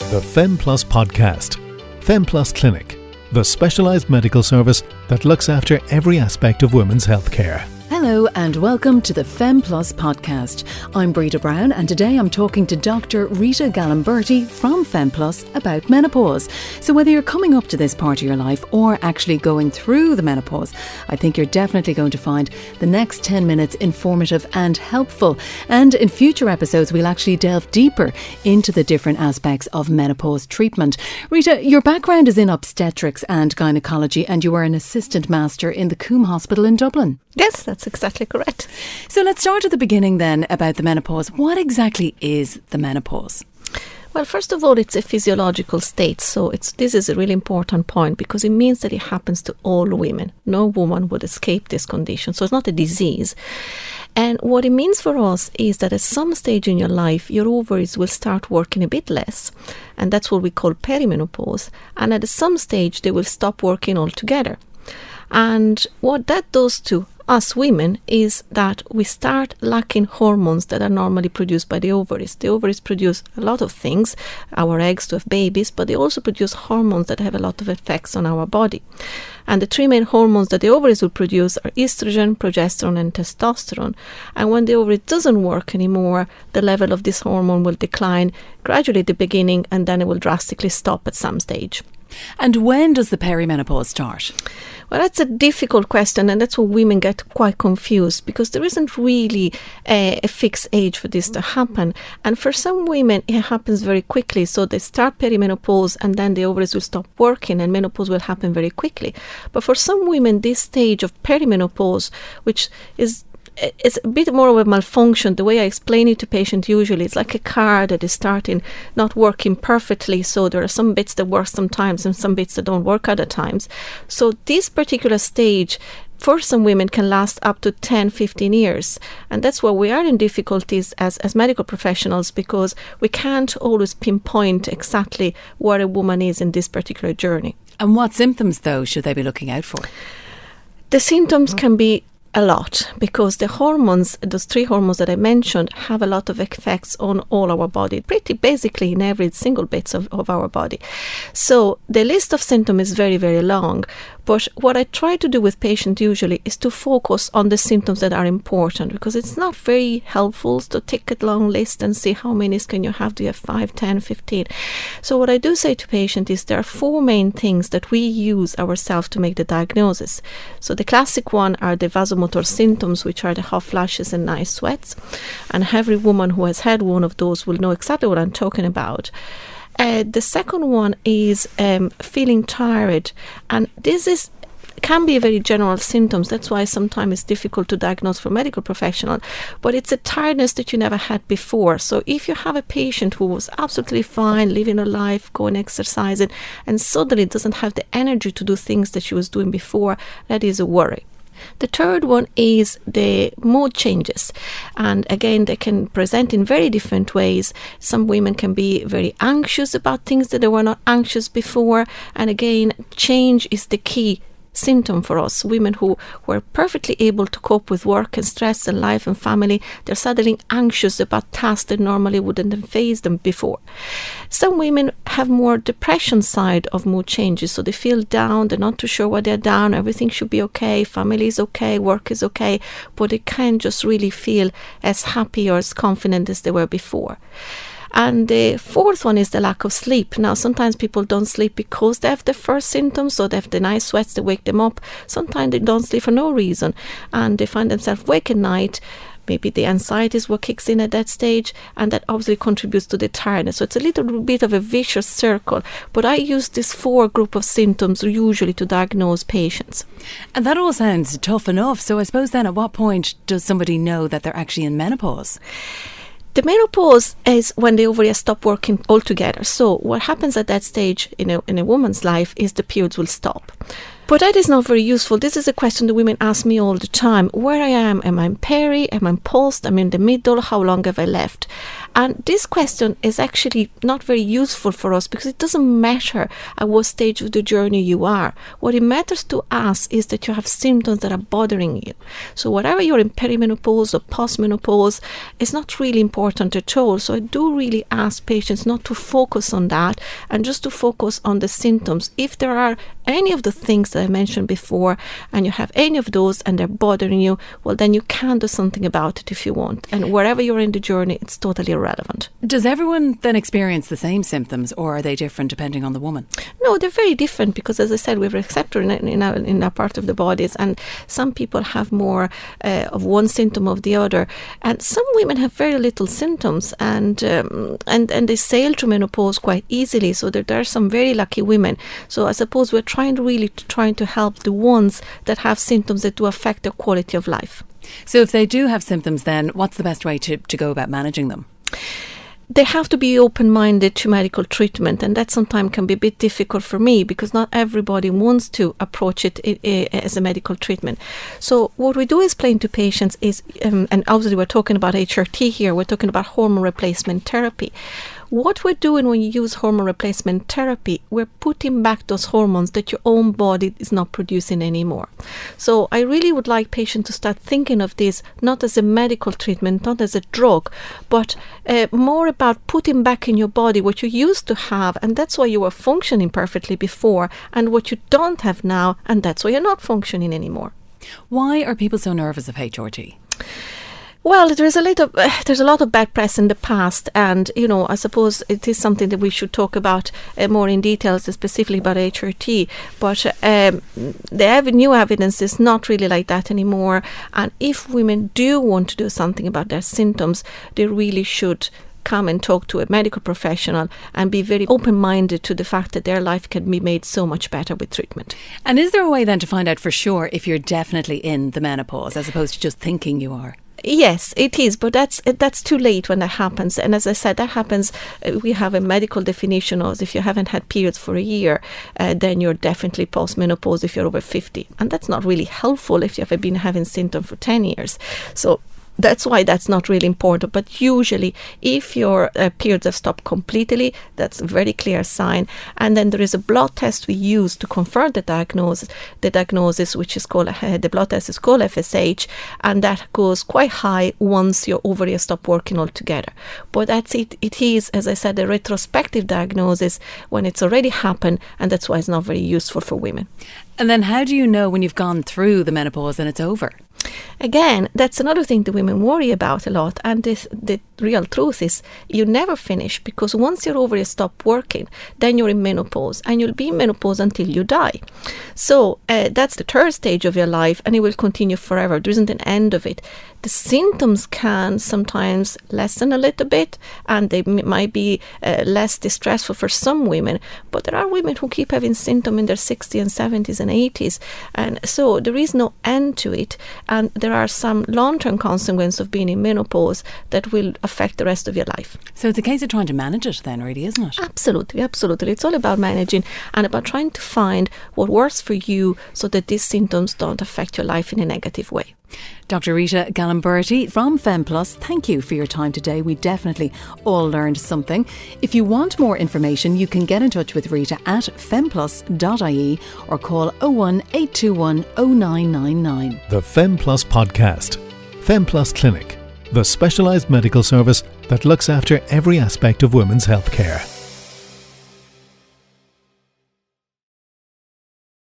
the Femplus Podcast. Femplus Clinic, the specialised medical service that looks after every aspect of women's healthcare. Hello and welcome to the Femplus Podcast. I'm Breda Brown and today I'm talking to Dr. Rita Gallimberti from Femplus about menopause. So whether you're coming up to this part of your life or actually going through the menopause, I think you're definitely going to find the next 10 minutes informative and helpful. And in future episodes, we'll actually delve deeper into the different aspects of menopause treatment. Rita, your background is in obstetrics and gynecology and you are an assistant master in the Coombe Hospital in Dublin. Yes, that's exactly correct. So let's start at the beginning then about the menopause. What exactly is the menopause? Well, first of all, it's a physiological state. So this is a really important point because it means that it happens to all women. No woman would escape this condition. So it's not a disease. And what it means for us is that at some stage in your life, your ovaries will start working a bit less. And that's what we call perimenopause. And at some stage, they will stop working altogether. And what that does to us women is that we start lacking hormones that are normally produced by the ovaries. The ovaries produce a lot of things, our eggs to have babies, but they also produce hormones that have a lot of effects on our body. And the three main hormones that the ovaries will produce are estrogen, progesterone and testosterone. And when the ovary doesn't work anymore, the level of this hormone will decline gradually at the beginning and then it will drastically stop at some stage. And when does the perimenopause start? Well, that's a difficult question, and that's where women get quite confused because there isn't really a fixed age for this to happen. And for some women, it happens very quickly. So they start perimenopause and then the ovaries will stop working and menopause will happen very quickly. But for some women, this stage of perimenopause, which is it's a bit more of a malfunction. The way I explain it to patients usually, it's like a car that is starting not working perfectly. So there are some bits that work sometimes and some bits that don't work other times. So this particular stage for some women can last up to 10, 15 years. And that's where we are in difficulties as medical professionals because we can't always pinpoint exactly where a woman is in this particular journey. And what symptoms, though, should they be looking out for? The symptoms can be a lot because the hormones, those three hormones that I mentioned, have a lot of effects on all our body, pretty basically in every single bit of our body. So the list of symptoms is very, very long. But what I try to do with patients usually is to focus on the symptoms that are important because it's not very helpful to take a long list and see how many can you have. Do you have 5, 10, 15? So what I do say to patients is there are four main things that we use ourselves to make the diagnosis. So the classic one are the vasomotor symptoms, which are the hot flashes and night sweats. And every woman who has had one of those will know exactly what I'm talking about. The second one is feeling tired, and this can be a very general symptoms. That's why sometimes it's difficult to diagnose for medical professional, but it's a tiredness that you never had before. So if you have a patient who was absolutely fine, living her life, going exercising, and suddenly doesn't have the energy to do things that she was doing before, that is a worry. The third one is the mood changes. And again, they can present in very different ways. Some women can be very anxious about things that they were not anxious before. And again, change is the key symptom for us. Women who were perfectly able to cope with work and stress and life and family, they're suddenly anxious about tasks that normally wouldn't have faced them before. Some women have more depression side of mood changes, so they feel down, they're not too sure why they're down, everything should be okay, family is okay, work is okay, but they can't just really feel as happy or as confident as they were before. And the fourth one is the lack of sleep. Now, sometimes people don't sleep because they have the first symptoms, so they have the night sweats, they wake them up. Sometimes they don't sleep for no reason, and they find themselves awake at night. Maybe the anxiety is what kicks in at that stage, and that obviously contributes to the tiredness. So it's a little bit of a vicious circle, but I use this four group of symptoms usually to diagnose patients. And that all sounds tough enough. So I suppose then at what point does somebody know that they're actually in menopause? The menopause is when the ovaries stop working altogether. So what happens at that stage in a woman's life is the periods will stop. But that is not very useful. This is a question that women ask me all the time. Where I am I peri? Am I post? I'm in the middle? How long have I left? And this question is actually not very useful for us because it doesn't matter at what stage of the journey you are. What it matters to us is that you have symptoms that are bothering you. So whatever you're in perimenopause or postmenopause, it's not really important at all. So I do really ask patients not to focus on that and just to focus on the symptoms. If there are any of the things that I mentioned before and you have any of those and they're bothering you, well, then you can do something about it if you want. And wherever you're in the journey, it's totally irrelevant. Does everyone then experience the same symptoms, or are they different depending on the woman? No, they're very different because, as I said, we have a receptor in our part of the bodies, and some people have more of one symptom of the other, and some women have very little symptoms, and they sail through menopause quite easily. So there are some very lucky women. So I suppose we're trying to help the ones that have symptoms that do affect their quality of life. So if they do have symptoms, then what's the best way to go about managing them? They have to be open-minded to medical treatment, and that sometimes can be a bit difficult for me because not everybody wants to approach it as a medical treatment. So what we do explain to patients is, and obviously we're talking about HRT here, we're talking about hormone replacement therapy. What we're doing when you use hormone replacement therapy, we're putting back those hormones that your own body is not producing anymore. So I really would like patients to start thinking of this not as a medical treatment, not as a drug, but more about putting back in your body what you used to have, and that's why you were functioning perfectly before, and what you don't have now, and that's why you're not functioning anymore. Why are people so nervous of HRT? Well, there's a lot of bad press in the past, and I suppose it is something that we should talk about more in details, specifically about HRT. But the new evidence is not really like that anymore. And if women do want to do something about their symptoms, they really should come and talk to a medical professional and be very open-minded to the fact that their life can be made so much better with treatment. And is there a way then to find out for sure if you're definitely in the menopause as opposed to just thinking you are? Yes, it is, but that's too late when that happens. And as I said, that happens, we have a medical definition of if you haven't had periods for a year, then you're definitely postmenopause if you're over 50. And that's not really helpful if you have been having symptoms for 10 years. So that's why that's not really important. But usually, if your periods have stopped completely, that's a very clear sign. And then there is a blood test we use to confirm the diagnosis, which is called, the blood test is called FSH, and that goes quite high once your ovaries stop working altogether. But that's it. It is, as I said, a retrospective diagnosis when it's already happened, and that's why it's not very useful for women. And then how do you know when you've gone through the menopause and it's over? Again, that's another thing that women worry about a lot, and the real truth is you never finish, because once your ovaries stop working, then you're in menopause, and you'll be in menopause until you die. So that's the third stage of your life, and it will continue forever. There isn't an end of it. The symptoms can sometimes lessen a little bit, and they might be less distressful for some women, but there are women who keep having symptoms in their 60s and 70s and 80s, and so there is no end to it. And there are some long-term consequences of being in menopause that will affect the rest of your life. So it's a case of trying to manage it then, really, isn't it? Absolutely. It's all about managing and about trying to find what works for you so that these symptoms don't affect your life in a negative way. Dr. Rita Galimberti from Femplus, thank you for your time today. We definitely all learned something. If you want more information, you can get in touch with Rita at femplus.ie or call 01 821 0999. The Femplus Podcast. Femplus Clinic, the specialised medical service that looks after every aspect of women's healthcare.